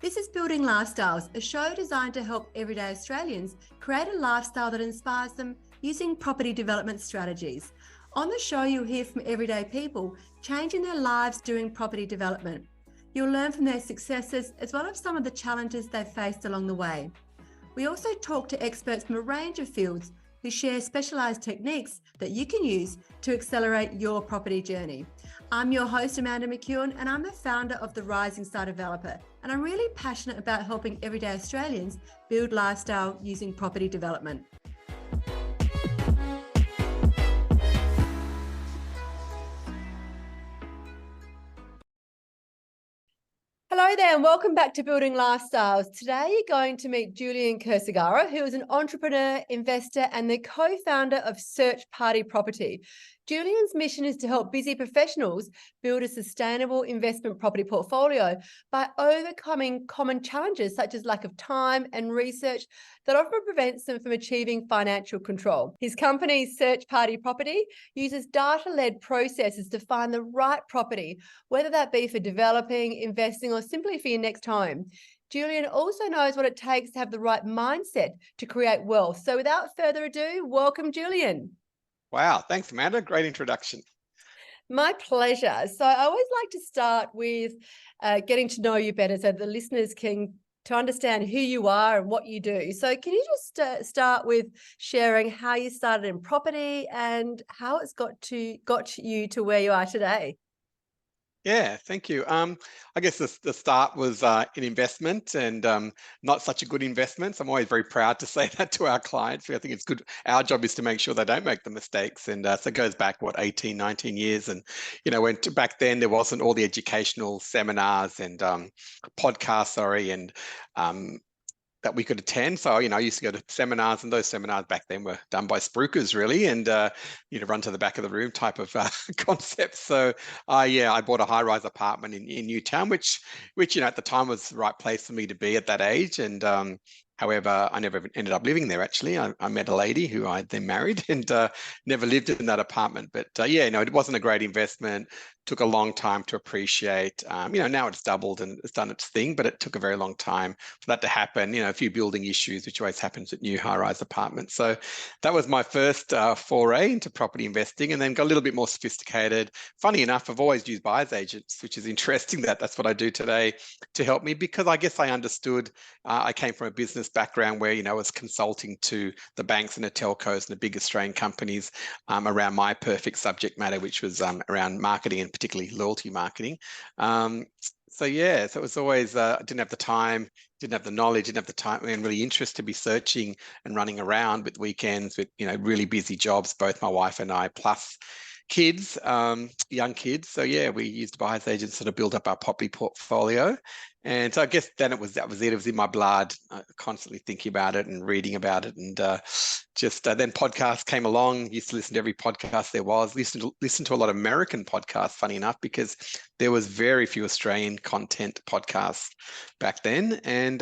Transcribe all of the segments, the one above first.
This is Building Lifestyles, a show designed to help everyday Australians create a lifestyle that inspires them using property development strategies. On the show, you'll hear from everyday people changing their lives doing property development. You'll learn from their successes as well as some of the challenges they've faced along the way. We also talk to experts from a range of fields who share specialised techniques that you can use to accelerate your property journey. I'm your host, Amanda McEwen, and I'm the founder of The Rising Star Developer, and I'm really passionate about helping everyday Australians build lifestyle using property development. Hello there and welcome back to Building Lifestyles. Today you're going to meet Julian Khursigara, who is an entrepreneur, investor and the co-founder of Search Party Property. Julian's mission is to help busy professionals build a sustainable investment property portfolio by overcoming common challenges such as lack of time and research that often prevents them from achieving financial control. His company, Search Party Property, uses data-led processes to find the right property, whether that be for developing, investing, or simply for your next home. Julian also knows what it takes to have the right mindset to create wealth. So without further ado, welcome, Julian. Wow, thanks, Amanda. Great introduction. My pleasure. So I always like to start with getting to know you better so the listeners can to understand who you are and what you do. So can you just start with sharing how you started in property and how it's got you to where you are today? Yeah, thank you. I guess the start was in investment and not such a good investment. So I'm always very proud to say that to our clients. I think it's good. Our job is to make sure they don't make the mistakes. And so it goes back, 18, 19 years. And, back then there wasn't all the educational seminars and podcasts, and that we could attend. So, I used to go to seminars, and those seminars back then were done by spruikers, really, and, run to the back of the room type of concept. So, I bought a high-rise apartment in Newtown, which, at the time was the right place for me to be at that age. And however, I never ended up living there, actually. I met a lady who I then married and never lived in that apartment. But it wasn't a great investment. Took a long time to appreciate. Now it's doubled and it's done its thing, but it took a very long time for that to happen. A few building issues, which always happens at new high-rise apartments. So that was my first foray into property investing, and then got a little bit more sophisticated. Funny enough, I've always used buyer's agents, which is interesting that that's what I do today to help me, because I guess I understood. I came from a business background where, I was consulting to the banks and the telcos and the big Australian companies around my perfect subject matter, which was around marketing and particularly loyalty marketing. So it was always, I didn't have the time, didn't have the knowledge, didn't have the time and really interest to be searching and running around with weekends with, really busy jobs, both my wife and I, plus kids, young kids. So we used buyer's agents to build up our property portfolio. And so I guess then that was it. It was in my blood, constantly thinking about it and reading about it. And then podcasts came along. Used to listen to every podcast there was. Listen to a lot of American podcasts, funny enough, because there was very few Australian content podcasts back then. And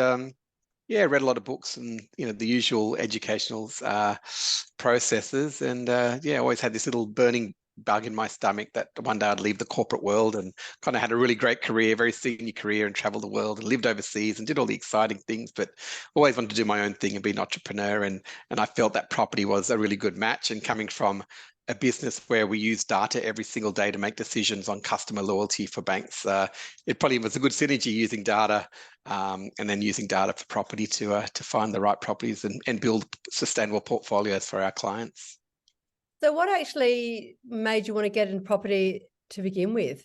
read a lot of books and, the usual educational processes. And always had this little burning bug in my stomach that one day I'd leave the corporate world, and kind of had a really great career, very senior career, and traveled the world and lived overseas and did all the exciting things, but always wanted to do my own thing and be an entrepreneur. And I felt that property was a really good match. And coming from a business where we use data every single day to make decisions on customer loyalty for banks, it probably was a good synergy using data and then using data for property to find the right properties and build sustainable portfolios for our clients. So what actually made you want to get into property to begin with?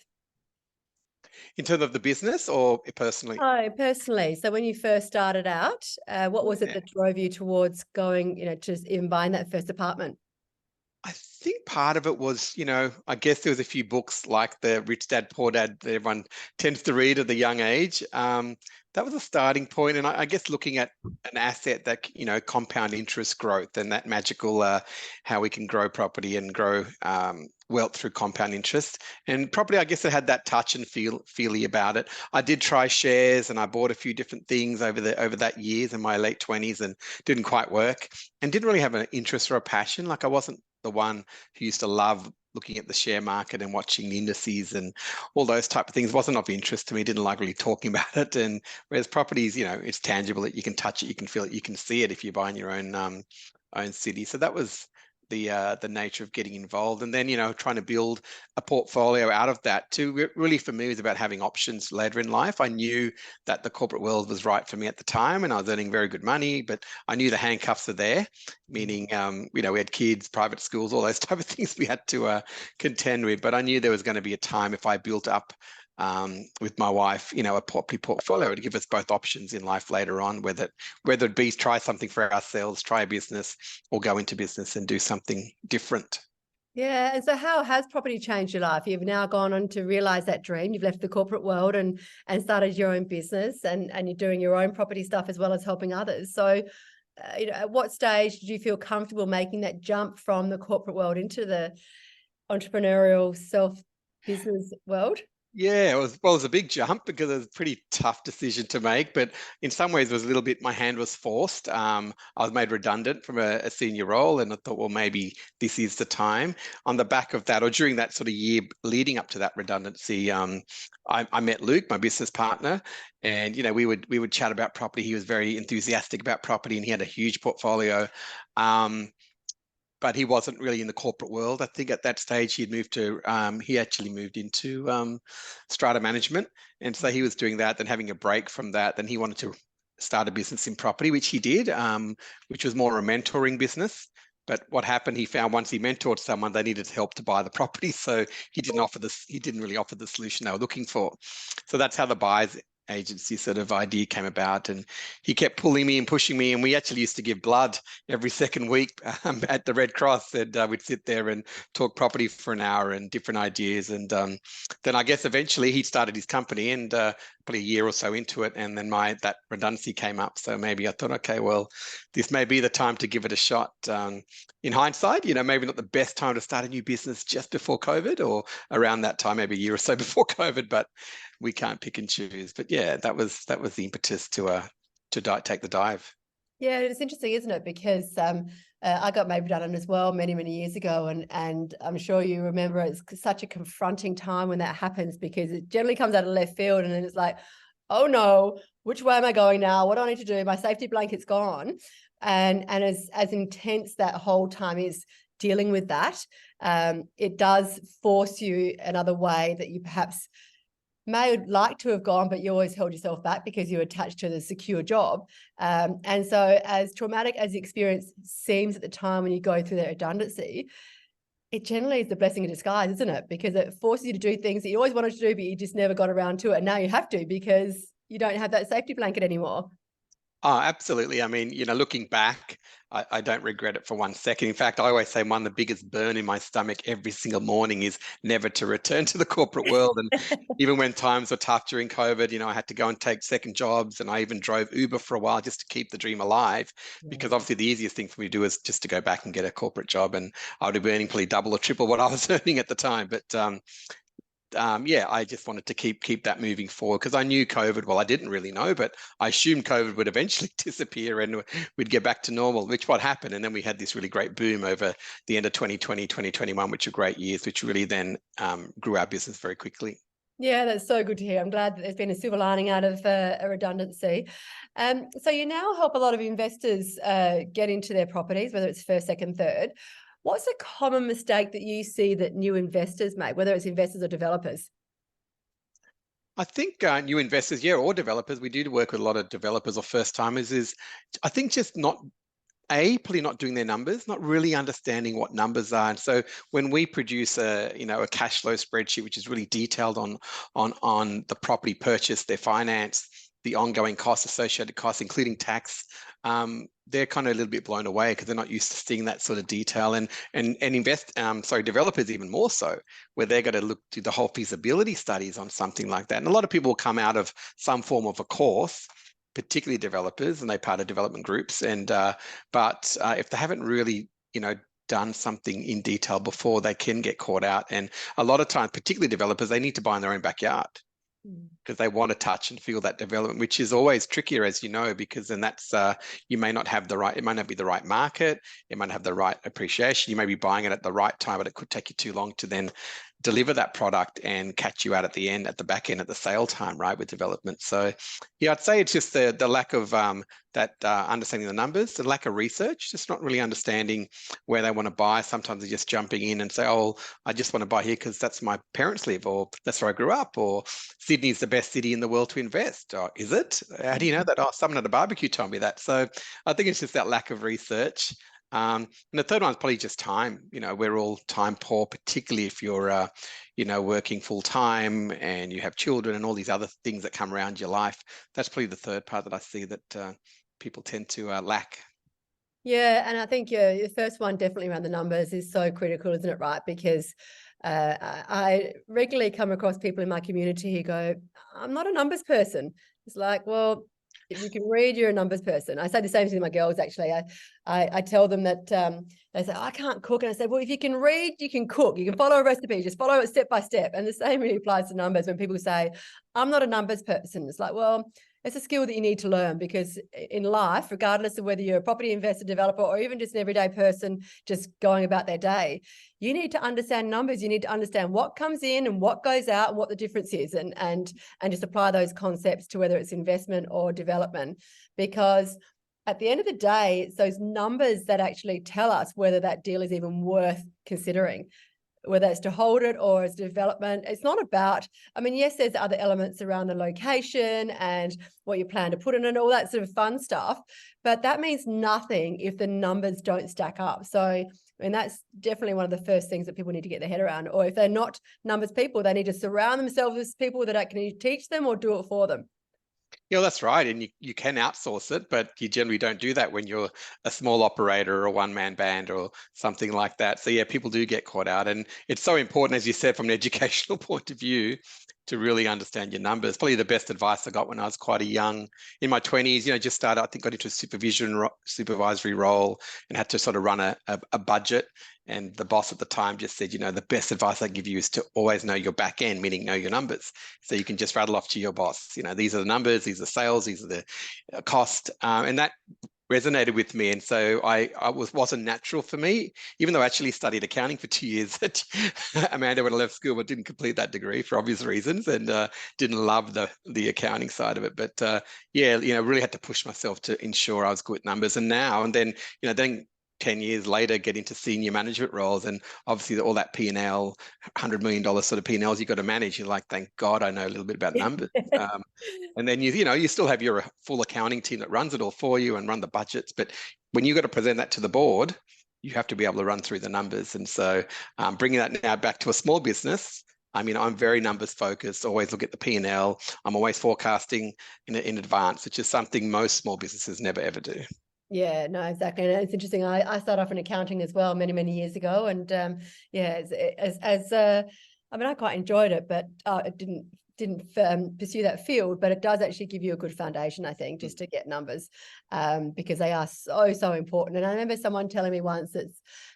In terms of the business or personally? Oh, personally. So when you first started out, what was it that drove you towards going, to even buying that first apartment? I think part of it was, I guess there was a few books like the Rich Dad, Poor Dad that everyone tends to read at the young age. That was a starting point. And I guess looking at an asset that, compound interest growth and that magical, how we can grow property and grow wealth through compound interest. And property, I guess it had that touch and feely about it. I did try shares and I bought a few different things over that years in my late 20s and didn't quite work and didn't really have an interest or a passion. Like I wasn't the one who used to love looking at the share market and watching the indices and all those type of things wasn't of interest to me. Didn't like really talking about it. And whereas properties, it's tangible, that you can touch it, you can feel it, you can see it if you buy in your own city. So that was the nature of getting involved. And then, trying to build a portfolio out of that too. Really, for me, was about having options later in life. I knew that the corporate world was right for me at the time, and I was earning very good money, but I knew the handcuffs are there, meaning, we had kids, private schools, all those type of things we had to contend with. But I knew there was going to be a time if I built up with my wife, a property portfolio to give us both options in life later on, whether it be try something for ourselves, try a business, or go into business and do something different. Yeah. And so how has property changed your life? You've now gone on to realize that dream. You've left the corporate world and started your own business, and you're doing your own property stuff as well as helping others. So, at what stage did you feel comfortable making that jump from the corporate world into the entrepreneurial self-business world? Yeah, it was a big jump because it was a pretty tough decision to make, but in some ways it was a little bit, my hand was forced. I was made redundant from a senior role, and I thought, well, maybe this is the time. On the back of that, or during that sort of year leading up to that redundancy, I met Luke, my business partner, and we would chat about property. He was very enthusiastic about property, and he had a huge portfolio. But he wasn't really in the corporate world. I think at that stage he actually moved into strata management. And so he was doing that, then having a break from that. Then he wanted to start a business in property, which he did, which was more a mentoring business. But what happened, he found once he mentored someone, they needed help to buy the property. So he didn't really offer the solution they were looking for. So that's how the buyers agency sort of idea came about, and he kept pulling me and pushing me, and we actually used to give blood every second week at the Red Cross, and we'd sit there and talk property for an hour and different ideas. And then I guess eventually he started his company, and probably a year or so into it, and then that redundancy came up. So maybe I thought, okay, well, this may be the time to give it a shot. In hindsight, maybe not the best time to start a new business just before COVID, or around that time, maybe a year or so before COVID, but we can't pick and choose. But yeah, that was the impetus to take the dive. Yeah, it's interesting, isn't it? Because I got made redundant as well many, many years ago, and I'm sure you remember it's such a confronting time when that happens, because it generally comes out of left field, and then it's like, oh no, which way am I going now? What do I need to do? My safety blanket's gone, and as intense that whole time is dealing with that, it does force you another way that you perhaps may like to have gone, but you always held yourself back because you're attached to the secure job. And so as traumatic as the experience seems at the time when you go through that redundancy, it generally is the blessing in disguise, isn't it? Because it forces you to do things that you always wanted to do, but you just never got around to it. And now you have to, because you don't have that safety blanket anymore. Oh, absolutely. I mean, looking back, I don't regret it for one second. In fact, I always say one of the biggest burn in my stomach every single morning is never to return to the corporate world. And even when times were tough during COVID, I had to go and take second jobs, and I even drove Uber for a while just to keep the dream alive, because obviously the easiest thing for me to do is just to go back and get a corporate job, and I would be earning probably double or triple what I was earning at the time. But yeah, I just wanted to keep that moving forward, because I knew COVID, well, I didn't really know, but I assumed COVID would eventually disappear and we'd get back to normal, which what happened. And then we had this really great boom over the end of 2020, 2021, which were great years, which really then grew our business very quickly. Yeah, that's so good to hear. I'm glad that there's been a silver lining out of a redundancy. So you now help a lot of investors get into their properties, whether it's first, second, third. What's a common mistake that you see that new investors make, whether it's investors or developers? I think new investors, yeah, or developers, we do work with a lot of developers or first timers, is I think just probably not doing their numbers, not really understanding what numbers are. And so when we produce a cash flow spreadsheet, which is really detailed on the property purchase, their finance, the ongoing costs, associated costs, including tax, they're kind of a little bit blown away because they're not used to seeing that sort of detail. And developers even more so, where they're going to do the whole feasibility studies on something like that. And a lot of people will come out of some form of a course, particularly developers, and they're part of development groups. And but if they haven't really, done something in detail before, they can get caught out. And a lot of times, particularly developers, they need to buy in their own backyard. because they want to touch and feel that development, which is always trickier, as you know, because then that's you may not have the right, it might not be the right market, it might not have the right appreciation, you may be buying it at the right time, but it could take you too long to then deliver that product and catch you out at the end, at the back end, at the sale time, right, with development. So yeah, I'd say it's just the lack of understanding the numbers, the lack of research, just not really understanding where they want to buy. Sometimes they're just jumping in and say, oh, I just want to buy here because that's my parents live, or that's where I grew up, or Sydney's the best city in the world to invest. Or is it? How do you know that? Oh, someone at a barbecue told me that. So I think it's just that lack of research. And the third one is probably just time. You know, we're all time poor, particularly if you're, you know, working full time and you have children and all these other things that come around your life. That's probably the third part that I see that people tend to lack. Yeah, and I think your first one definitely around the numbers is so critical, isn't it, right? Because I regularly come across people in my community who go, I'm not a numbers person. It's like, well, if you can read, you're a numbers person. I say the same thing to my girls, actually. I tell them that they say, I can't cook. And I say, well, if you can read, you can cook. You can follow a recipe, just follow it step by step. And the same really applies to numbers. When people say, I'm not a numbers person, it's like, well, it's a skill that you need to learn, because in life, regardless of whether you're a property investor, developer, or even just an everyday person just going about their day, you need to understand numbers. You need to understand what comes in and what goes out and what the difference is, and just apply those concepts to whether it's investment or development. Because at the end of the day, it's those numbers that actually tell us whether that deal is even worth considering, whether it's to hold it or as development. It's not about, I mean, yes, there's other elements around the location and what you plan to put in and all that sort of fun stuff, but that means nothing if the numbers don't stack up. So, and that's definitely one of the first things that people need to get their head around. Or if they're not numbers people, they need to surround themselves with people that can teach them or do it for them. Yeah, that's right. And you can outsource it, but you generally don't do that when you're a small operator or a one-man band or something like that. So yeah, people do get caught out. And it's so important, as you said, from an educational point of view, to really understand your numbers. Probably the best advice I got when I was quite a young, in my 20s, you know, just started, I think got into a supervisory role and had to sort of run a budget. And the boss at the time just said, you know, the best advice I give you is to always know your back end, meaning know your numbers. So you can just rattle off to your boss, you know, these are the numbers, these are sales, these are the cost. And that resonated with me. And so wasn't natural for me, even though I actually studied accounting for 2 years at Amanda when I left school, but didn't complete that degree for obvious reasons, and didn't love the accounting side of it. But yeah, you know, really had to push myself to ensure I was good at numbers. And now, and then, you know, then 10 years later, get into senior management roles, and obviously all that P&L, $100 million sort of P&Ls you got to manage. You're like, thank God I know a little bit about numbers. And then you know, you still have your full accounting team that runs it all for you and run the budgets. But when you got to present that to the board, you have to be able to run through the numbers. And so bringing that now back to a small business, I mean, I'm very numbers focused, always look at the P&L. I'm always forecasting in advance, which is something most small businesses never, ever do. Yeah, no, exactly. And it's interesting. I started off in accounting as well many, many years ago. And yeah, I mean, I quite enjoyed it, but it didn't pursue that field, but it does actually give you a good foundation, I think, just to get numbers, because they are so important. And I remember someone telling me once that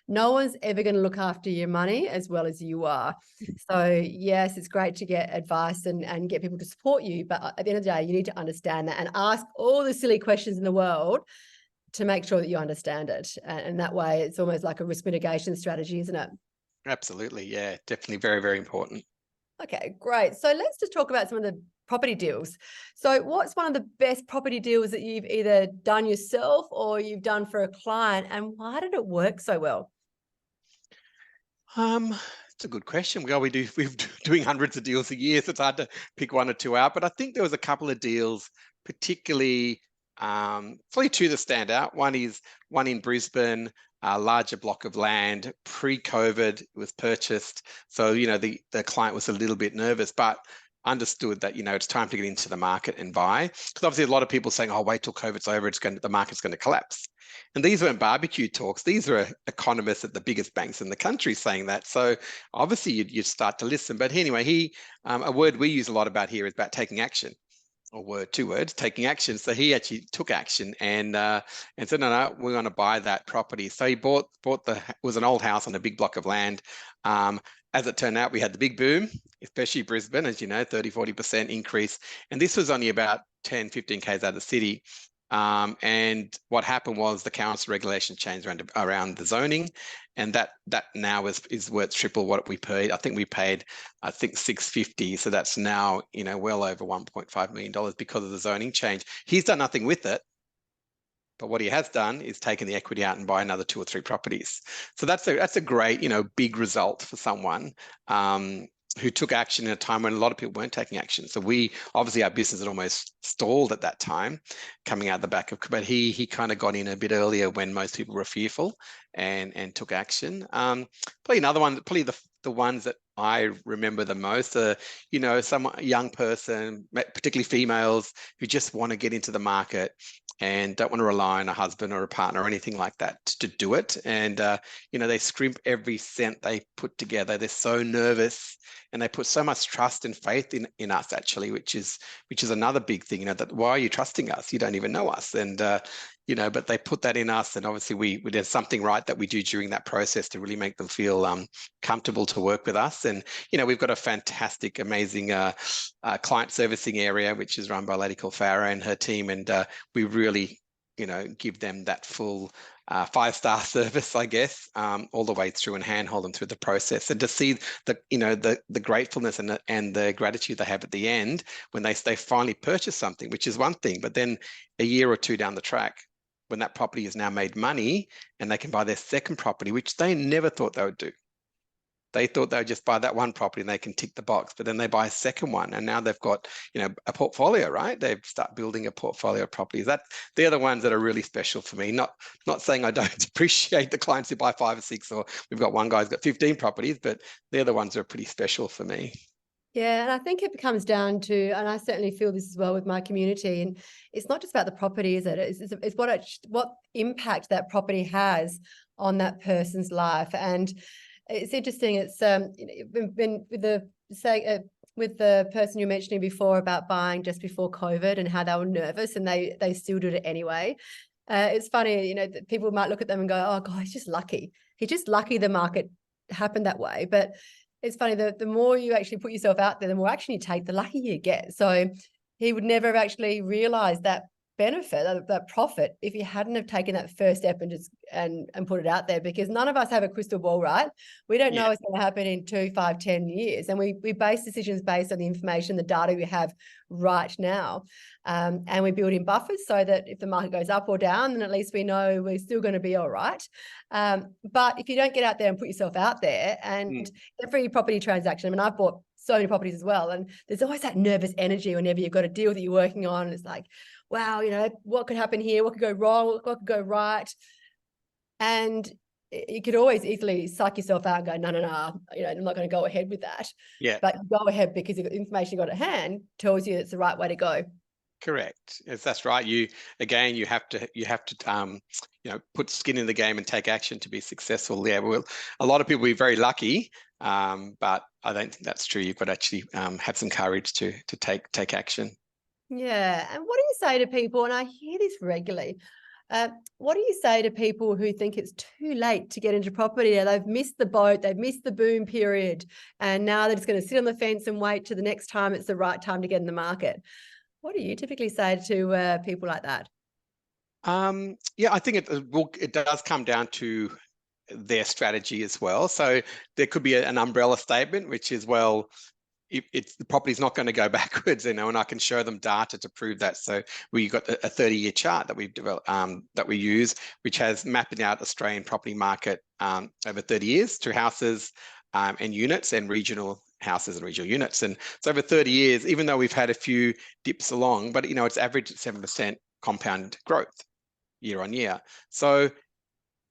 no one's ever going to look after your money as well as you are. So yes, it's great to get advice and get people to support you, but at the end of the day, you need to understand that and ask all the silly questions in the world to make sure that you understand it. And that way it's almost like a risk mitigation strategy, isn't it? Absolutely. Yeah, definitely very, very important. Okay, great. So let's just talk about some of the property deals. So what's one of the best property deals that you've either done yourself or you've done for a client, and why did it work so well? It's a good question. We're doing hundreds of deals a year, so it's hard to pick one or two out. But I think there was a couple of deals, particularly probably two that stand out. One in Brisbane, a larger block of land, pre-COVID. It was purchased, so you know the client was a little bit nervous, but understood that, you know, it's time to get into the market and buy. Because obviously a lot of people saying, oh, wait till COVID's over, the market's going to collapse. And these weren't barbecue talks. These are economists at the biggest banks in the country saying that. So obviously you'd start to listen. But anyway, a word we use a lot about here is about taking action. or word, 2 words, taking action. So he actually took action and said, no, we're going to buy that property. So he bought it was an old house on a big block of land. As it turned out, we had the big boom, especially Brisbane, as you know, 30-40% increase. And this was only about 10, 15 Ks out of the city. And what happened was the council regulation changed around the zoning, and that now is worth triple what we paid. I think we paid, $650. So that's now, well over $1.5 million because of the zoning change. He's done nothing with it, but what he has done is taken the equity out and buy another 2 or 3 properties. So that's a great, big result for someone who took action in a time when a lot of people weren't taking action. So obviously our business had almost stalled at that time, coming out the back of, but he kind of got in a bit earlier when most people were fearful and took action. Probably another one, probably the ones that I remember the most are, some young person, particularly females, who just want to get into the market and don't want to rely on a husband or a partner or anything like that to do it. And, they scrimp every cent they put together. They're so nervous and they put so much trust and faith in us, actually, which is another big thing, that why are you trusting us? You don't even know us. And, but they put that in us. And obviously there's something right that we do during that process to really make them feel comfortable to work with us. And, we've got a fantastic, amazing client servicing area, which is run by a lady called Farah and her team. And we really, give them that full 5-star service, I guess, all the way through and handhold them through the process. And to see the gratefulness and the gratitude they have at the end when they finally purchase something, which is one thing, but then a year or 2 down the track, when that property has now made money and they can buy their second property, which they never thought they would do. They thought they would just buy that one property and they can tick the box, but then they buy a second one and now they've got, a portfolio, right? They start building a portfolio of properties. They're the ones that are really special for me. Not saying I don't appreciate the clients who buy 5 or 6, or we've got one guy who's got 15 properties, but they're the ones that are pretty special for me. Yeah, and I think it comes down to, and I certainly feel this as well with my community, and it's not just about the property, is it? It's what impact that property has on that person's life. And it's interesting. It's been with the person you're mentioning before about buying just before COVID and how they were nervous and they still did it anyway. It's funny, people might look at them and go, "Oh God, he's just lucky. He's just lucky the market happened that way." But it's funny, the more you actually put yourself out there, the more action you take, the luckier you get. So he would never have actually realized that benefit, that profit, if he hadn't have taken that first step and just and put it out there, because none of us have a crystal ball, right? We don't know what's going to happen in 2, 5, 10 years. And we base decisions based on the information, the data we have right now. And we build in buffers so that if the market goes up or down, then at least we know we're still going to be all right. But if you don't get out there and put yourself out there, and every property transaction, I mean, I've bought so many properties as well, and there's always that nervous energy whenever you've got a deal that you're working on. And it's like, wow, what could happen here? What could go wrong? What could go right? And you could always easily psych yourself out and go, no, I'm not going to go ahead with that. Yeah. But go ahead because the information you got at hand tells you it's the right way to go. Correct. Yes, that's right. You have to put skin in the game and take action to be successful. Yeah, well, a lot of people will be very lucky, but I don't think that's true. You've got to actually have some courage to take action. Yeah. And what do you say to people? And I hear this regularly. What do you say to people who think it's too late to get into property? They've missed the boat, they've missed the boom period, and now they're just going to sit on the fence and wait till the next time it's the right time to get in the market. What do you typically say to people like that? Yeah, I think it does come down to their strategy as well. So there could be an umbrella statement, which is, well, the property's not going to go backwards, and I can show them data to prove that. So we've got a 30-year chart that we've developed, that we use, which has mapping out Australian property market over 30 years through houses and units, and regional houses and regional units. And so over 30 years, even though we've had a few dips along, but it's averaged at 7% compound growth year on year. So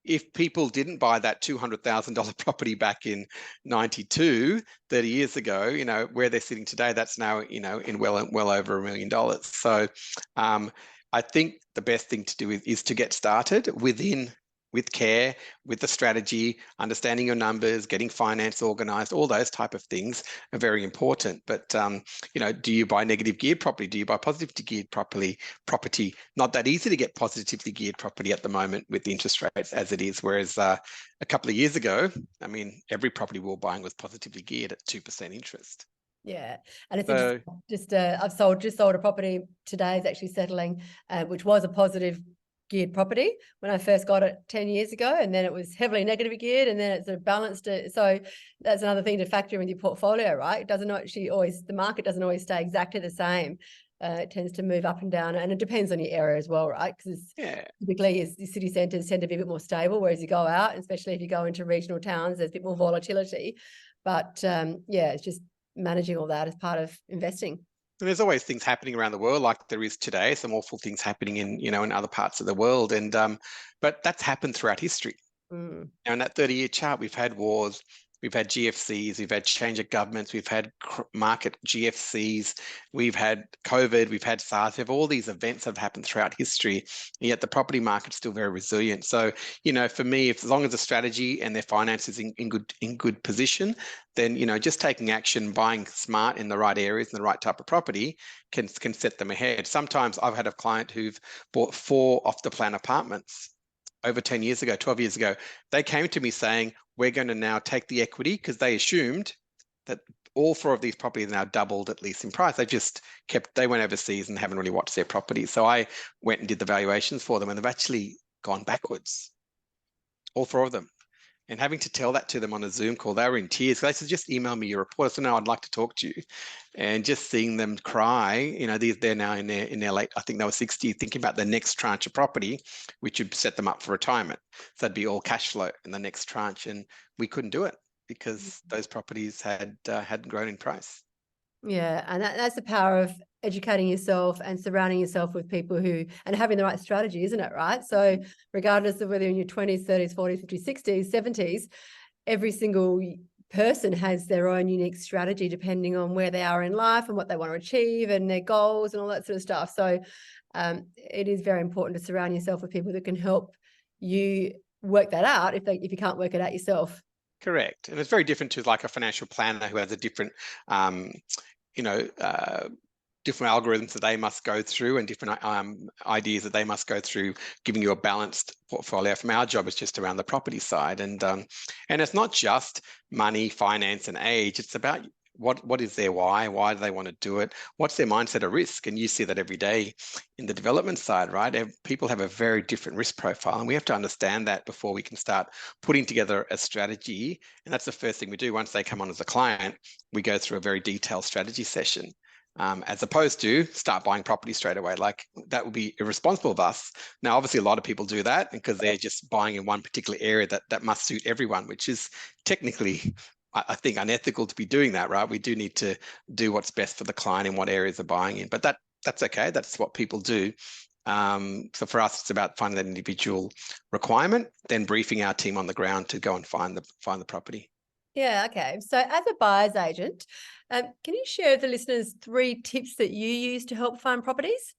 if people didn't buy that $200,000 property back in 92, 30 years ago, where they're sitting today, that's now, in well over $1 million. So I think the best thing to do is to get started within with care, with the strategy, understanding your numbers, getting finance organized, all those type of things are very important. But, do you buy negative geared property? Do you buy positively geared property? Not that easy to get positively geared property at the moment with the interest rates as it is. Whereas a couple of years ago, I mean, every property we were buying was positively geared at 2% interest. Yeah, and it's So, just I've just sold a property today. It's actually settling, which was a positive geared property when I first got it 10 years ago, and then it was heavily negative geared, and then it sort of balanced it. So that's another thing to factor in your portfolio, right? It doesn't actually always, the market doesn't always stay exactly the same. It tends to move up and down, and it depends on your area as well, right? Because typically the city centres tend to be a bit more stable, whereas you go out, especially if you go into regional towns, there's a bit more volatility. But it's just managing all that as part of investing. And there's always things happening around the world, like there is today, some awful things happening in other parts of the world. And but that's happened throughout history. Now, in that 30-year chart, we've had wars, we've had GFCs, we've had change of governments, we've had market GFCs, we've had COVID, we've had SARS, we have all these events that have happened throughout history, and yet the property market's still very resilient. So, for me, as long as the strategy and their finance is in good position, then, just taking action, buying smart in the right areas and the right type of property can set them ahead. Sometimes I've had a client who've bought 4 off-the-plan apartments over 10 years ago, 12 years ago. They came to me saying, we're going to now take the equity, because they assumed that all 4 of these properties now doubled at least in price. They went overseas and haven't really watched their properties. So I went and did the valuations for them, and they've actually gone backwards, all 4 of them. And having to tell that to them on a Zoom call, they were in tears. They said, just email me your report. So now I'd like to talk to you. And just seeing them cry, they're now in their late, I think they were 60, thinking about the next tranche of property, which would set them up for retirement. So that'd be all cash flow in the next tranche. And we couldn't do it because those properties hadn't grown in price. Yeah, and that's the power of educating yourself and surrounding yourself with people and having the right strategy, isn't it, right? So regardless of whether you're in your 20s, 30s, 40s, 50s, 60s, 70s, every single person has their own unique strategy depending on where they are in life and what they want to achieve and their goals and all that sort of stuff. So it is very important to surround yourself with people that can help you work that out if you can't work it out yourself. Correct. And it's very different to like a financial planner who has a different, different algorithms that they must go through and different ideas that they must go through, giving you a balanced portfolio. From our job, it's just around the property side. And it's not just money, finance, and age. It's about what is their why? Why do they want to do it? What's their mindset of risk? And you see that every day in the development side, right? People have a very different risk profile, and we have to understand that before we can start putting together a strategy. And that's the first thing we do. Once they come on as a client, we go through a very detailed strategy session. As opposed to start buying property straight away. Like, that would be irresponsible of us. Now, obviously, a lot of people do that because they're just buying in one particular area that must suit everyone, which is technically, I think, unethical to be doing that, right? We do need to do what's best for the client in what areas they're buying in, but that's okay. That's what people do. So for us, it's about finding that individual requirement, then briefing our team on the ground to go and find the property. Yeah, okay. So as a buyer's agent, can you share with the listeners 3 tips that you use to help find properties?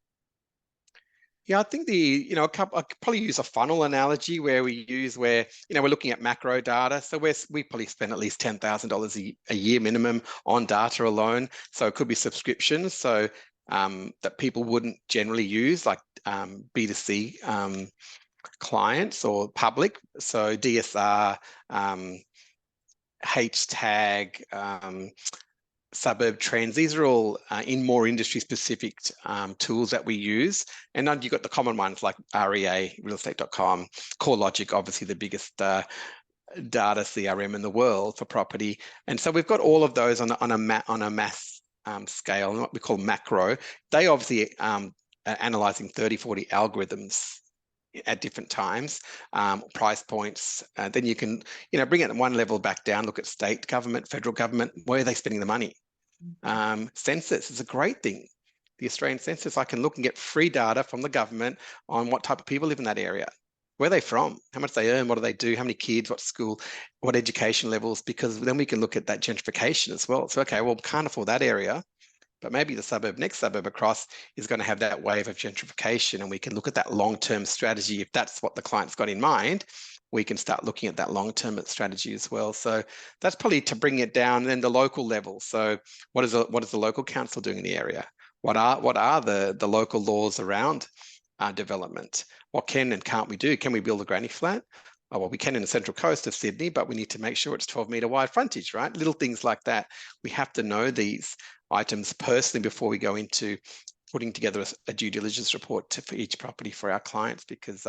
Yeah, I think I could probably use a funnel analogy where we're looking at macro data. So we probably spend at least $10,000 a year minimum on data alone. So it could be subscriptions, so that people wouldn't generally use, like B2C clients or public. So DSR, HTag, suburb trends. These are all in more industry specific tools that we use. And then you've got the common ones like REA, realestate.com, CoreLogic, obviously the biggest data CRM in the world for property. And so we've got all of those on a mass scale, what we call macro. They obviously are analyzing 30, 40 algorithms at different times, price points. Then you can, bring it one level back down, look at state government, federal government, where are they spending the money? Census is a great thing. The Australian census, I can look and get free data from the government on what type of people live in that area. Where are they from? How much they earn? What do they do? How many kids? What school? What education levels? Because then we can look at that gentrification as well. So, okay, well, we can't afford that area. but maybe the next suburb across is going to have that wave of gentrification, and we can look at that long-term strategy. If that's what the client's got in mind, we can start looking at that long-term strategy as well. So that's probably to bring it down. And then the local level. So what is the local council doing in the area? What are the local laws around development? What can and can't we do? Can we build a granny flat? Oh, well, we can in the central coast of Sydney, but we need to make sure it's 12-metre wide frontage, right? Little things like that. We have to know these items personally before we go into putting together a due diligence report for each property for our clients, because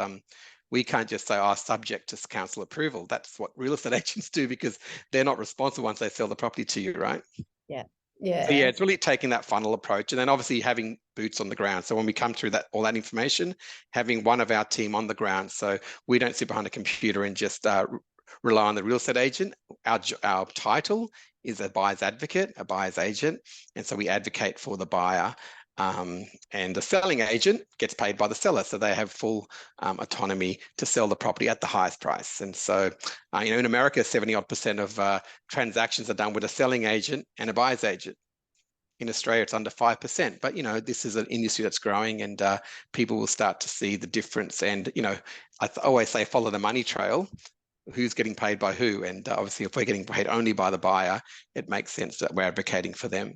we can't just say, oh, subject to council approval. That's what real estate agents do, because they're not responsible once they sell the property to you, right? Yeah. So yeah, it's really taking that funnel approach, and then obviously having boots on the ground. So when we come through all that information, having one of our team on the ground, so we don't sit behind a computer and just rely on the real estate agent. Our title is a buyer's advocate, a buyer's agent, and so we advocate for the buyer. And the selling agent gets paid by the seller, so they have full autonomy to sell the property at the highest price. And so, in America, 70% of transactions are done with a selling agent and a buyer's agent. In Australia, it's under 5%. But this is an industry that's growing, and people will start to see the difference. And I always say, follow the money trail. Who's getting paid by who? And obviously, if we're getting paid only by the buyer, it makes sense that we're advocating for them.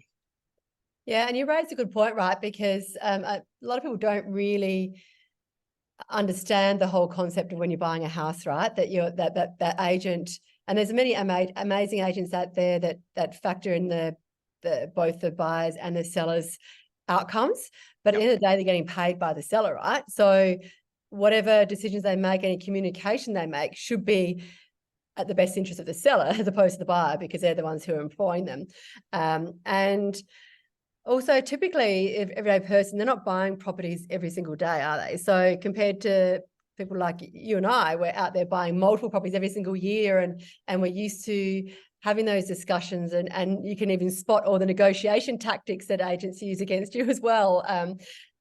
Yeah, and you raised a good point, right? Because a lot of people don't really understand the whole concept of when you're buying a house, right? That you're that agent, and there's many amazing agents out there that factor in both the buyers and the sellers' outcomes. But at the end of the day, they're getting paid by the seller, right? So whatever decisions they make, any communication they make, should be at the best interest of the seller as opposed to the buyer, because they're the ones who are employing them. And also, typically, everyday person, they're not buying properties every single day, are they? So compared to people like you and I, we're out there buying multiple properties every single year, and we're used to having those discussions, and you can even spot all the negotiation tactics that agents use against you as well.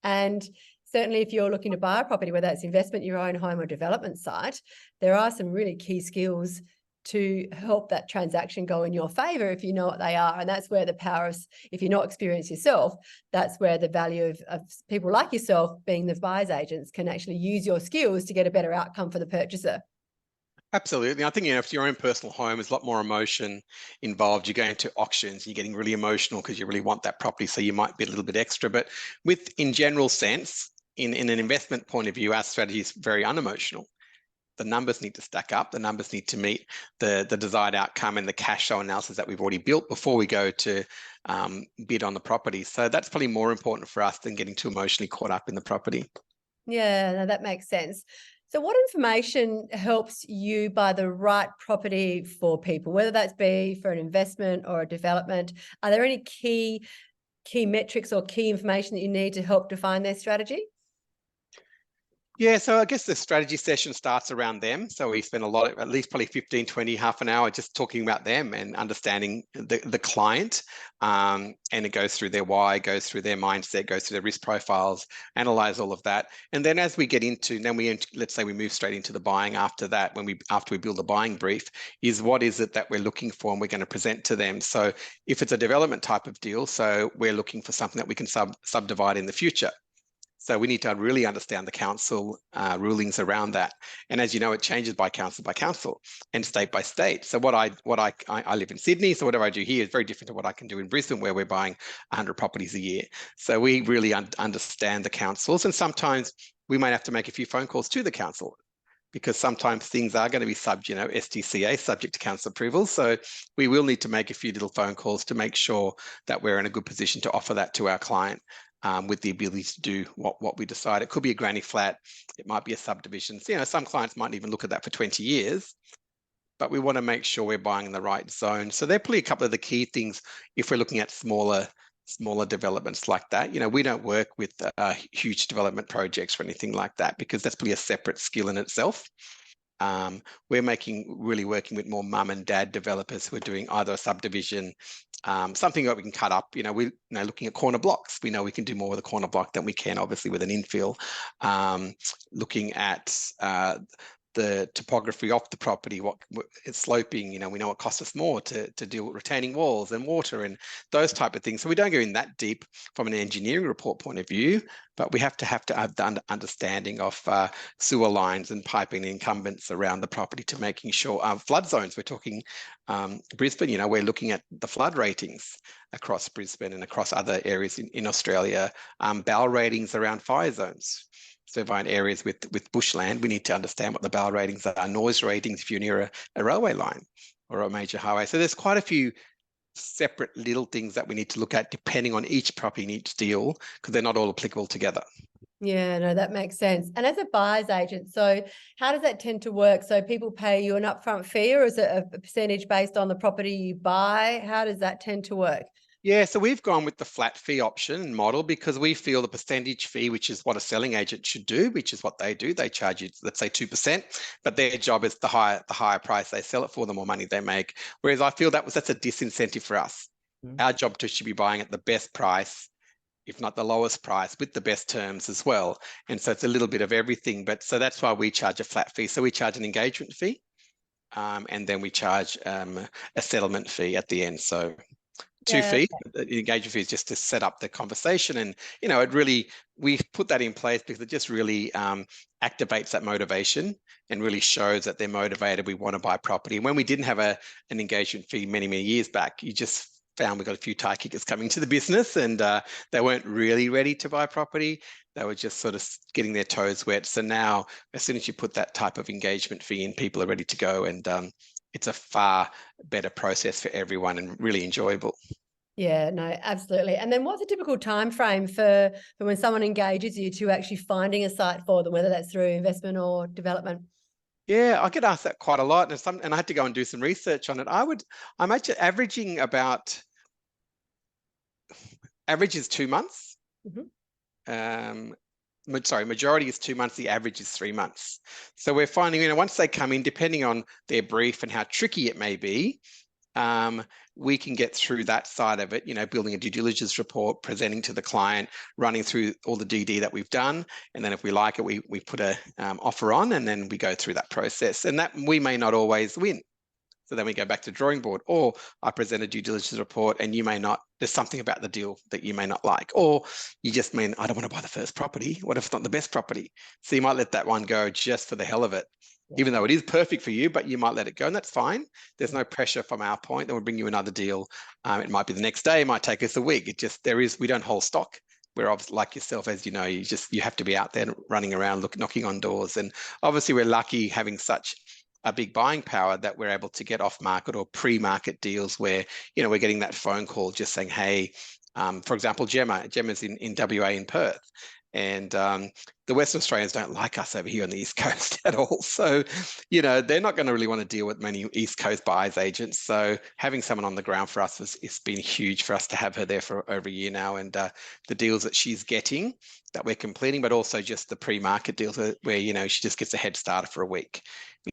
And certainly if you're looking to buy a property, whether it's investment, your own home or development site, there are some really key skills to help that transaction go in your favor if you know what they are. And that's where the power of, if you're not experienced yourself, that's where the value of people like yourself, being the buyer's agents, can actually use your skills to get a better outcome for the purchaser. Absolutely. I think, if your own personal home, is a lot more emotion involved. You're going to auctions, you're getting really emotional because you really want that property, so you might be a little bit extra. But in general sense, in an investment point of view, our strategy is very unemotional. The numbers need to stack up. The numbers need to meet the desired outcome and the cash flow analysis that we've already built before we go to bid on the property. So that's probably more important for us than getting too emotionally caught up in the property. Yeah, no, that makes sense. So what information helps you buy the right property for people, whether that's be for an investment or a development? Are there any key metrics or key information that you need to help define their strategy? Yeah, so I guess the strategy session starts around them. So we spend at least probably 15, 20, half an hour just talking about them and understanding the client. And it goes through their why, goes through their mindset, goes through their risk profiles, analyze all of that. And then as we get into, let's say we move straight into the buying after that, after we build a buying brief, is what is it that we're looking for and we're going to present to them. So if it's a development type of deal, so we're looking for something that we can subdivide in the future. So we need to really understand the council rulings around that. And as you know, it changes by council and state by state. So I live in Sydney, so whatever I do here is very different to what I can do in Brisbane, where we're buying 100 properties a year. So we really understand the councils, and sometimes we might have to make a few phone calls to the council, because sometimes things are going to be STCA, subject to council approval. So we will need to make a few little phone calls to make sure that we're in a good position to offer that to our client. With the ability to do what we decide. It could be a granny flat, it might be a subdivision. So, some clients might even look at that for 20 years, but we want to make sure we're buying in the right zone. So they're probably a couple of the key things if we're looking at smaller developments like that. We don't work with huge development projects or anything like that, because that's probably a separate skill in itself. We're really working with more mum and dad developers who are doing either a subdivision, something that we can cut up. We're looking at corner blocks. We know we can do more with a corner block than we can, obviously, with an infill. Looking at the topography of the property, what it's sloping, we know it costs us more to deal with retaining walls and water and those type of things. So we don't go in that deep from an engineering report point of view, but we have to have the understanding of sewer lines and piping incumbents around the property to making sure flood zones. We're talking Brisbane, we're looking at the flood ratings across Brisbane and across other areas in Australia, BAL ratings around fire zones. So if in areas with bushland, we need to understand what the BAL ratings are, noise ratings if you're near a railway line or a major highway. So there's quite a few separate little things that we need to look at depending on each property and each deal, because they're not all applicable together. Yeah, no, that makes sense. And as a buyer's agent, so how does that tend to work? So people pay you an upfront fee, or is it a percentage based on the property you buy? How does that tend to work? Yeah, so we've gone with the flat fee option and model because we feel the percentage fee, which is what a selling agent should do, which is what they do. They charge you, let's say 2%, but their job is the higher price they sell it for, the more money they make. Whereas I feel that's a disincentive for us. Our job should be buying at the best price, if not the lowest price, with the best terms as well. And so it's a little bit of everything. But so that's why we charge a flat fee. So we charge an engagement fee, and then we charge a settlement fee at the end. So two fees. The engagement fee is just to set up the conversation, and we put that in place because it just really activates that motivation and really shows that they're motivated. We want to buy property. And when we didn't have an engagement fee many years back, you just found we got a few tie kickers coming to the business, and they weren't really ready to buy property. They were just sort of getting their toes wet. So now, as soon as you put that type of engagement fee in, people are ready to go, and it's a far better process for everyone and really enjoyable. Yeah, no, absolutely. And then what's a typical time frame for when someone engages you to actually finding a site for them, whether that's through investment or development? Yeah, I get asked that quite a lot, and I had to go and do some research on it. I'm actually averaging average is 2 months. Majority is 2 months. The average is 3 months. So we're finding, once they come in, depending on their brief and how tricky it may be, we can get through that side of it, building a due diligence report, presenting to the client, running through all the DD that we've done. And then if we like it, we put a offer on, and then we go through that process. And that we may not always win. So then we go back to the drawing board, or I present a due diligence report and there's something about the deal that you may not like, or you just mean, I don't want to buy the first property. What if it's not the best property? So you might let that one go just for the hell of it. Even though it is perfect for you, but you might let it go, and that's fine. There's no pressure from our point. Then we'll bring you another deal. It might be the next day, it might take us a week. We don't hold stock. We're obviously, like yourself, as you know, you have to be out there running around, knocking on doors. And obviously we're lucky having such a big buying power that we're able to get off market or pre-market deals where, we're getting that phone call just saying, hey, for example, Gemma's in WA in Perth. And the Western Australians don't like us over here on the East Coast at all. So, they're not going to really want to deal with many East Coast buyers agents. So having someone on the ground for us it's been huge for us to have her there for over a year now. And the deals that she's getting that we're completing, but also just the pre-market deals where, she just gets a head starter for a week.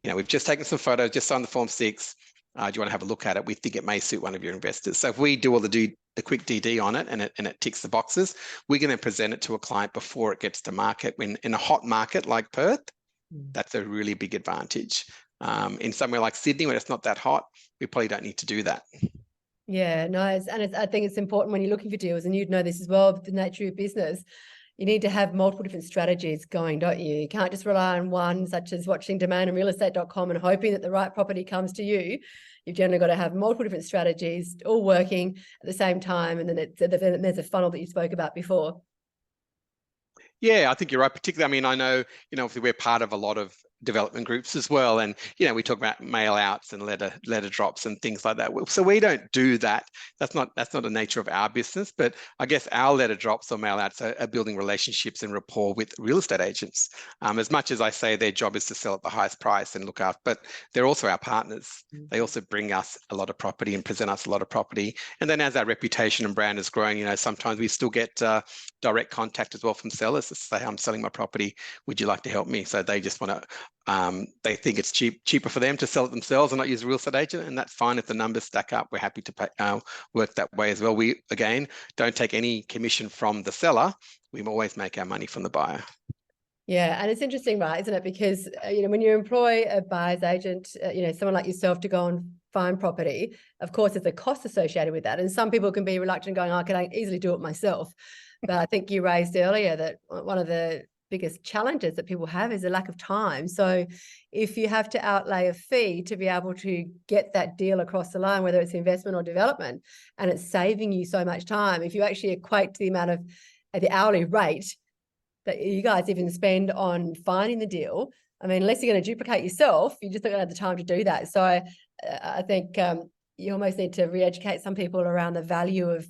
We've just taken some photos, just signed the Form 6. Do you want to have a look at it? We think it may suit one of your investors. So if we do all the quick DD on it and it ticks the boxes, we're going to present it to a client before it gets to market. When in a hot market like Perth, that's a really big advantage. In somewhere like Sydney, when it's not that hot, we probably don't need to do that. Yeah, no, I think it's important when you're looking for deals, and you'd know this as well, the nature of your business. You need to have multiple different strategies going, don't you? You can't just rely on one, such as watching demandandrealestate.com and hoping that the right property comes to you. You've generally got to have multiple different strategies all working at the same time. And then there's a funnel that you spoke about before. Yeah, I think you're right. Particularly, I know, obviously we're part of a lot of development groups as well, and we talk about mail outs and letter drops and things like that. So we don't do that. That's not the nature of our business. But I guess our letter drops or mail outs are building relationships and rapport with real estate agents. As much as I say their job is to sell at the highest price and look after, but they're also our partners. They also bring us a lot of property and present us a lot of property. And then as our reputation and brand is growing, sometimes we still get direct contact as well from sellers to say, I'm selling my property. Would you like to help me? So they just want to. They think it's cheaper for them to sell it themselves and not use a real estate agent, and that's fine. If the numbers stack up, we're happy to work that way as well. We, again, don't take any commission from the seller. We always make our money from the buyer. Yeah, and it's interesting, right, isn't it? Because, when you employ a buyer's agent, someone like yourself to go and find property, of course, there's a cost associated with that. And some people can be reluctant going, oh, can I easily do it myself? But I think you raised earlier that one of the biggest challenges that people have is a lack of time. So if you have to outlay a fee to be able to get that deal across the line, whether it's investment or development, and it's saving you so much time, if you actually equate to the amount of the hourly rate that you guys even spend on finding the deal, I mean, unless you're going to duplicate yourself, you just don't have the time to do that. So I think you almost need to re-educate some people around the value of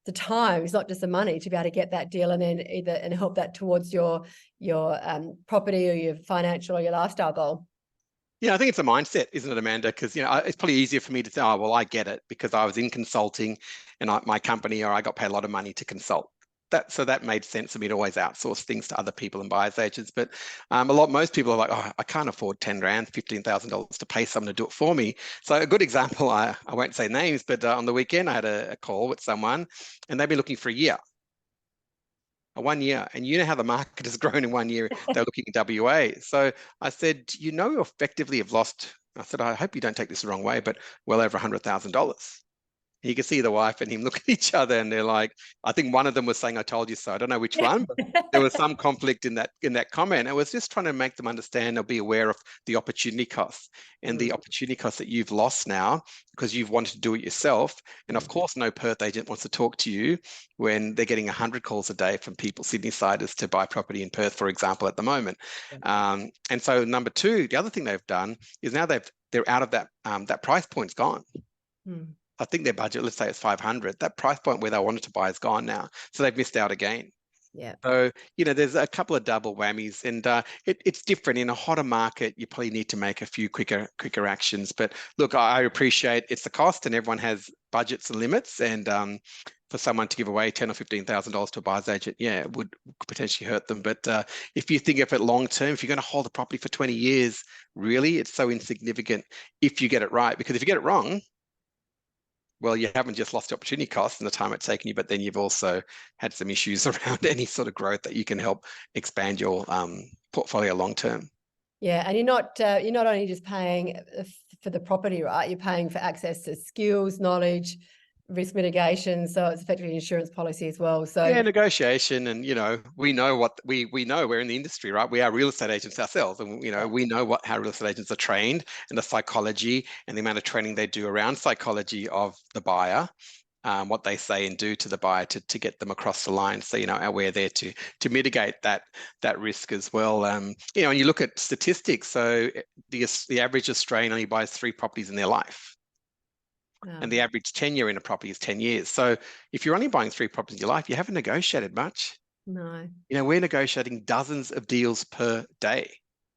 the time. It's not just the money to be able to get that deal and then and help that towards your property or your financial or your lifestyle goal. Yeah, I think it's a mindset, isn't it, Amanda? Because it's probably easier for me to say, oh, well, I get it because I was in consulting and my company, or I got paid a lot of money to consult. So that made sense for me to always outsource things to other people and buyers agents. But most people are like, oh, I can't afford 10 grand, $15,000 to pay someone to do it for me. So a good example, I won't say names, but on the weekend I had a call with someone and they've been looking for a year. 1 year, and you know how the market has grown in 1 year. They're looking at WA. So I said, you effectively have lost. I said, I hope you don't take this the wrong way, but well over $100,000. You can see the wife and him look at each other, and they're like, I think one of them was saying, "I told you so." I don't know which one, but there was some conflict in that comment. I was just trying to make them understand or be aware of the opportunity costs and the opportunity costs that you've lost now because you've wanted to do it yourself. And of course, no Perth agent wants to talk to you when they're getting 100 calls a day from people, Sydney-siders, to buy property in Perth, for example, at the moment. And so number two, the other thing they've done is now they're out of that price point's gone. I think their budget, let's say it's 500, that price point where they wanted to buy is gone now. So they've missed out again. Yeah. So, there's a couple of double whammies, and it's different. In a hotter market, you probably need to make a few quicker actions. But look, I appreciate it's the cost, and everyone has budgets and limits. And for someone to give away $10,000 or $15,000 to a buyer's agent, yeah, it would potentially hurt them. But if you think of it long term, if you're going to hold a property for 20 years, really, it's so insignificant if you get it right. Because if you get it wrong, well, you haven't just lost the opportunity cost and the time it's taken you, but then you've also had some issues around any sort of growth that you can help expand your portfolio long term. Yeah, and you're not only just paying for the property, right? You're paying for access to skills, knowledge, risk mitigation. So it's effectively an insurance policy as well. So yeah, negotiation, and we know what we know. We're in the industry, right? We are real estate agents ourselves, and we know how real estate agents are trained and the psychology and the amount of training they do around psychology of the buyer. What they say and do to the buyer to get them across the line. So, we're there to mitigate that risk as well. And you look at statistics, so the average Australian only buys 3 properties in their life. And the average tenure in a property is 10 years. So if you're only buying 3 properties in your life, you haven't negotiated much. No. We're negotiating dozens of deals per day.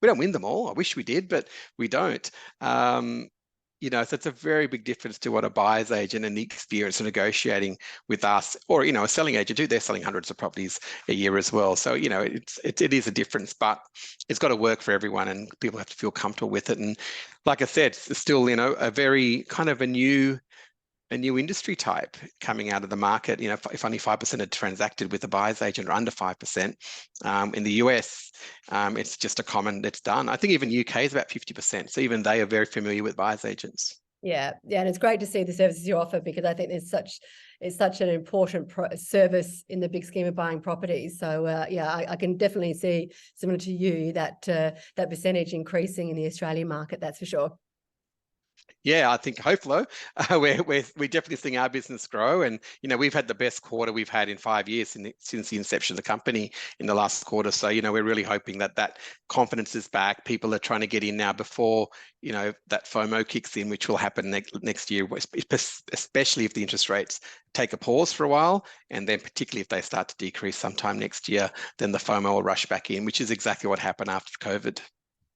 We don't win them all. I wish we did, but we don't. So it's a very big difference to what a buyer's agent and the experience of negotiating with us, or a selling agent too. They're selling hundreds of properties a year as well. So it is a difference, but it's got to work for everyone, and people have to feel comfortable with it. And like I said, it's still a very kind of a new industry type coming out of the market. If only 5% had transacted with a buyer's agent, or under 5%. In the US, it's just it's done. I think even UK is about 50%. So even they are very familiar with buyer's agents. Yeah, and it's great to see the services you offer, because I think it's such an important service in the big scheme of buying properties. So I can definitely see, similar to you, that percentage increasing in the Australian market. That's for sure. Yeah, I think hopefully we definitely seeing our business grow, and we've had the best quarter we've had in 5 years since the inception of the company in the last quarter. So we're really hoping that confidence is back. People are trying to get in now before that FOMO kicks in, which will happen next year, especially if the interest rates take a pause for a while, and then particularly if they start to decrease sometime next year, then the FOMO will rush back in, which is exactly what happened after COVID.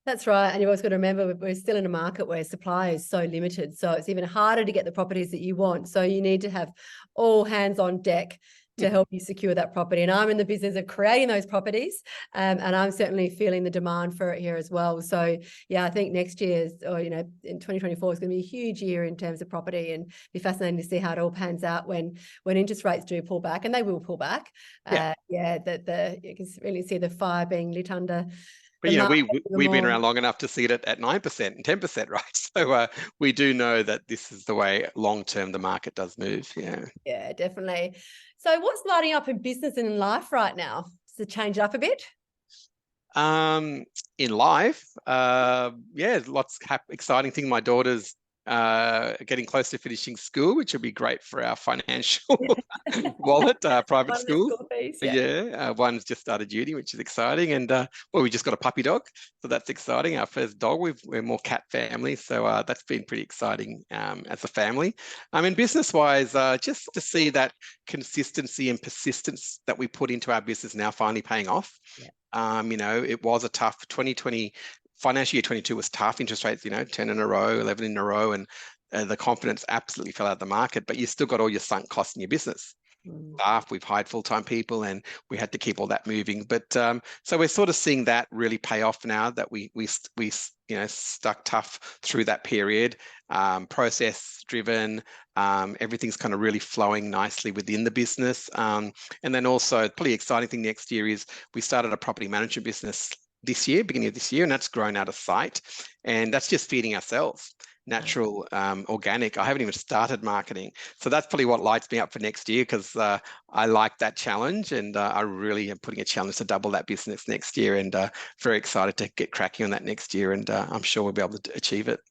That's right. And you've always got to remember, we're still in a market where supply is so limited. So it's even harder to get the properties that you want. So you need to have all hands on deck to help you secure that property. And I'm in the business of creating those properties, and I'm certainly feeling the demand for it here as well. So yeah, I think next year's, or in 2024 is going to be a huge year in terms of property, and be fascinating to see how it all pans out when interest rates do pull back, and they will pull back. That you can really see the fire being lit under. But we've been around long enough to see it at 9% and 10%, right? So we do know that this is the way long term the market does move. Yeah, definitely. So what's lighting up in business and in life right now? Does it change it up a bit? In life, lots of exciting thing. My daughter's getting close to finishing school, which will be great for our financial wallet, private school. One's just started uni, which is exciting. And we just got a puppy dog, so that's exciting. Our first dog. We're more cat family, so that's been pretty exciting as a family. In business-wise, just to see that consistency and persistence that we put into our business now finally paying off. It was a tough 2020. Financial year 22 was tough. Interest rates, 10 in a row, 11 in a row, and the confidence absolutely fell out of the market. But you still got all your sunk costs in your business. Staff, we've hired full-time people, and we had to keep all that moving. But so we're sort of seeing that really pay off now that we stuck tough through that period. Process driven, everything's kind of really flowing nicely within the business. And then also, probably exciting thing next year is we started a property management business beginning of this year, and that's grown out of sight, and that's just feeding ourselves natural, organic. I haven't even started marketing, so that's probably what lights me up for next year, because I like that challenge, and I really am putting a challenge to double that business next year, and very excited to get cracking on that next year, and I'm sure we'll be able to achieve it.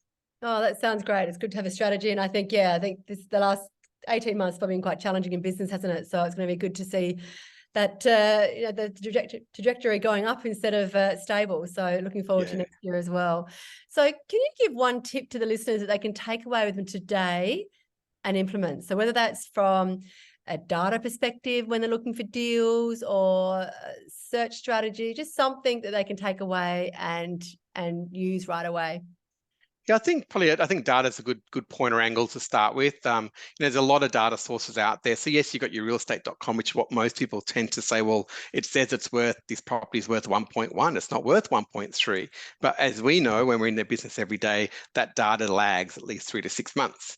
Oh, that sounds great. It's good to have a strategy, and I think the last 18 months have been quite challenging in business, hasn't it? So it's going to be good to see that the trajectory going up instead of stable. So looking forward to next year as well. So can you give one tip to the listeners that they can take away with them today and implement? So whether that's from a data perspective when they're looking for deals, or search strategy, just something that they can take away and use right away. Yeah, I think data is a good point or angle to start with. There's a lot of data sources out there. So yes, you've got your realestate.com, which is what most people tend to say, well, it says this property is worth 1.1. It's not worth 1.3. But as we know, when we're in their business every day, that data lags at least 3 to 6 months.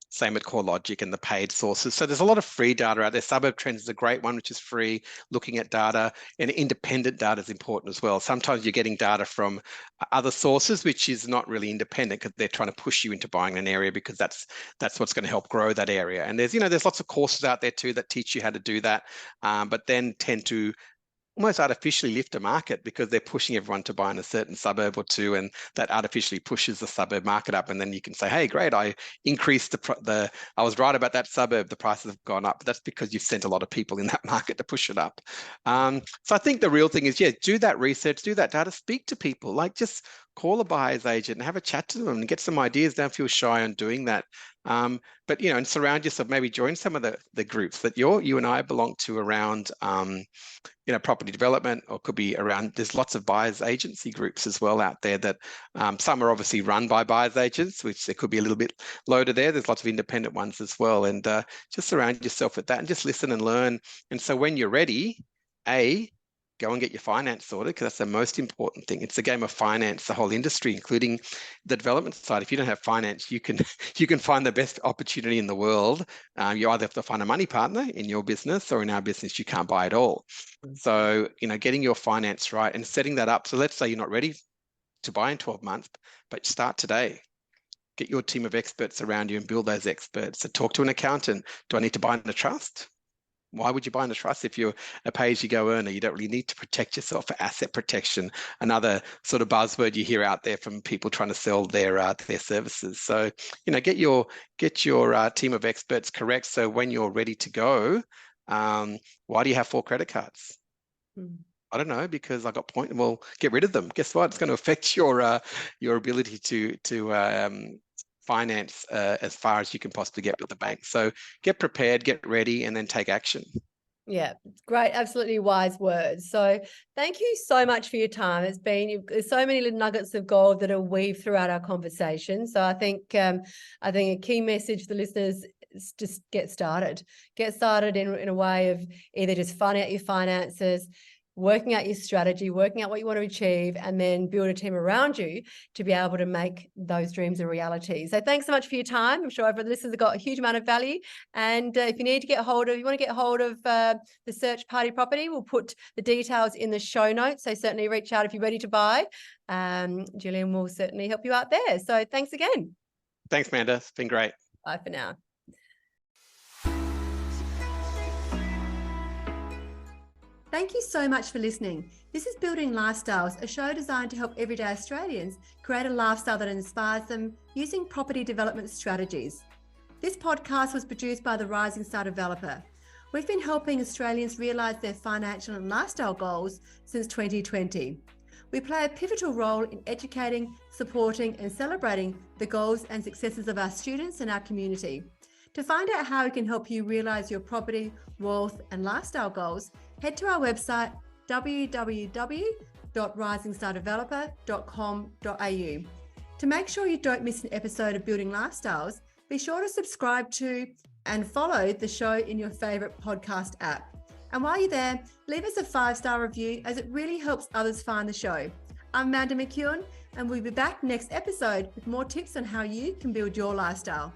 Same at CoreLogic and the paid sources. So there's a lot of free data out there. Suburb Trends is a great one, which is free, looking at data, and independent data is important as well. Sometimes you're getting data from other sources, which is not really independent, because they're trying to push you into buying an area, because that's what's going to help grow that area. And there's lots of courses out there too that teach you how to do that, but then tend to almost artificially lift a market, because they're pushing everyone to buy in a certain suburb or two, and that artificially pushes the suburb market up. And then you can say, hey, great, I increased I was right about that suburb, the prices have gone up. But that's because you've sent a lot of people in that market to push it up. So I think the real thing is, do that research, do that data, speak to people, like just call a buyer's agent and have a chat to them and get some ideas. Don't feel shy on doing that. But and surround yourself, maybe join some of the groups that you and I belong to around property development, or could be around, there's lots of buyers agency groups as well out there that some are obviously run by buyers agents, which there could be a little bit lower there. There's lots of independent ones as well, and just surround yourself with that and just listen and learn. And so when you're ready, go and get your finance sorted, because that's the most important thing. It's a game of finance, the whole industry, including the development side. If you don't have finance, you can find the best opportunity in the world. You either have to find a money partner in your business, or in our business, you can't buy it all. So, getting your finance right and setting that up. So let's say you're not ready to buy in 12 months, but start today. Get your team of experts around you and build those experts. So talk to an accountant. Do I need to buy in a trust? Why would you buy in a trust if you're a pay-as-you-go earner? You don't really need to protect yourself for asset protection. Another sort of buzzword you hear out there from people trying to sell their services. So, get your team of experts correct. So when you're ready to go, why do you have 4 credit cards? I don't know, because I got points. Well, get rid of them. Guess what? It's going to affect your ability to finance as far as you can possibly get with the bank. So get prepared, get ready, and then take action. Yeah, great. Absolutely wise words. So thank you so much for your time. There's so many little nuggets of gold that are weaved throughout our conversation. So I think a key message for the listeners just get started. Get started in a way of either just finding out your finances, working out your strategy, working out what you want to achieve, and then build a team around you to be able to make those dreams a reality. So thanks so much for your time. I'm sure our listeners have got a huge amount of value. And if you need to you want to get hold of the search party property, we'll put the details in the show notes. So certainly reach out if you're ready to buy. Julian will certainly help you out there. So thanks again. Thanks, Amanda. It's been great. Bye for now. Thank you so much for listening. This is Building Lifestyles, a show designed to help everyday Australians create a lifestyle that inspires them using property development strategies. This podcast was produced by the Rising Star Developer. We've been helping Australians realise their financial and lifestyle goals since 2020. We play a pivotal role in educating, supporting and celebrating the goals and successes of our students and our community. To find out how we can help you realise your property, wealth and lifestyle goals, head to our website www.risingstardeveloper.com.au. To make sure you don't miss an episode of Building Lifestyles, be sure to subscribe to and follow the show in your favourite podcast app. And while you're there, leave us a 5-star review as it really helps others find the show. I'm Amanda McEwen and we'll be back next episode with more tips on how you can build your lifestyle.